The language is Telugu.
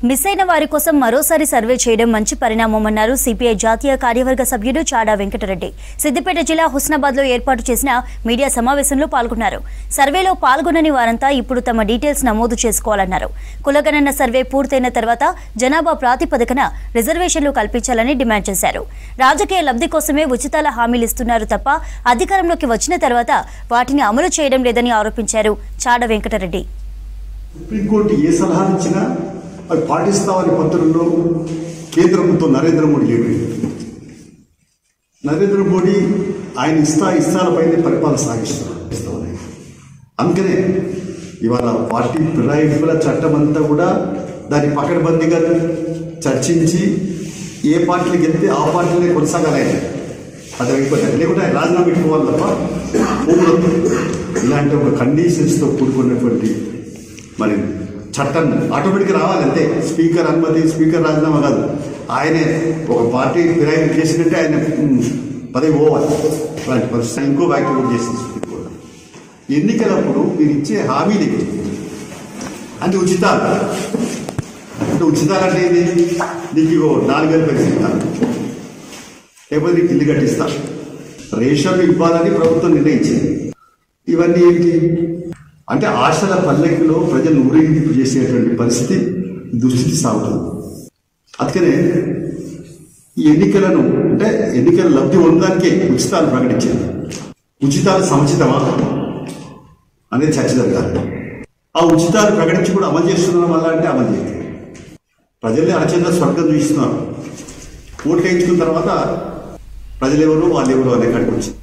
మిస్ అయిన వారి కోసం మరోసారి సర్వే చేయడం మంచి పరిణామమన్నారు సిపిఐ జాతీయ కార్యవర్గ సభ్యుడు చాడా వెంకటరెడ్డి. సిద్దిపేట జిల్లా హుస్నాబాద్ లో ఏర్పాటు చేసిన మీడియా సమావేశంలో పాల్గొన్నారు. సర్వేలో పాల్గొనని వారంతా ఇప్పుడు తమ డీటెయిల్స్ నమోదు చేసుకోవాలన్నారు. కులగణన సర్వే పూర్తయిన తర్వాత జనాభా ప్రాతిపదికన రిజర్వేషన్లు కల్పించాలని డిమాండ్ చేశారు. రాజకీయ లబ్ధి కోసమే ఉచితాల హామీలు ఇస్తున్నారు తప్ప అధికారంలోకి వచ్చిన తర్వాత వాటిని అమలు చేయడం లేదని ఆరోపించారు చాడా వెంకటరెడ్డి. సుప్రీంకోర్టు ఏ సలహా ఇచ్చినా అవి పాటిస్తామని పత్రంలో కేంద్రంతో నరేంద్ర మోడీ చెప్పారు. నరేంద్ర మోడీ ఆయన ఇష్టాలపైనే పరిపాలన సాగిస్తామని. అందుకనే ఇవాళ పార్టీ ఫిరాయింపుల చట్టం అంతా కూడా దాన్ని పకడ్బందీగా చర్చించి ఏ పార్టీలు గెలిస్తే ఆ పార్టీలే కొనసాగాలి. అది అయిపోతుంది, లేకుంటే ఆయన రాజీనామా పెట్టుకోవాలి తప్ప ఊళ్ళో ఇలాంటి ఒక కండిషన్స్తో కూడుకున్నటువంటి మరి చట్టం ఆటోమేటిక్గా రావాలంటే స్పీకర్ అనుమతి, స్పీకర్ రాజీనామా కాదు. ఆయనే ఒక పార్టీ ఫిరాయింపు చేసినట్టే ఆయన పదవి పోవాలి. అలాంటి పరిస్థితి ఇంకో వ్యాఖ్య కూడా చేసింది సుప్రీంకోర్టు. ఎన్నికలప్పుడు మీరు ఇచ్చే హామీలు అంటే ఉచితాలు. అంటే ఉచితాలు అంటే ఏంటి? నీకు 4,000 రూపాయలు ఇస్తాను, లేకపోతే నీకు ఇల్లు కట్టిస్తా, రేషన్ ఇవ్వాలని ప్రభుత్వం నిర్ణయించింది. ఇవన్నీ ఏంటి అంటే ఆశల పల్లెకిలో ప్రజలు ఊరేగింపు చేసేటువంటి పరిస్థితి, దుస్థితి సాగుతుంది. అందుకనే ఈ ఎన్నికలను అంటే ఎన్నికల లబ్ధి ఉండడానికే ఉచితాలు ప్రకటించింది. ఉచితాలు సముచితమా అనేది చర్చ జరగాలి. ఆ ఉచితాలు ప్రకటించి కూడా అమలు చేస్తున్నాం వల్ల అంటే అమలు చేయాలి. ప్రజల్ని అరచేత స్వర్గం చూస్తున్నారు. ఓట్లు వేయించుకున్న తర్వాత ప్రజలెవరు వాళ్ళెవరు అనే కాడికి వచ్చింది.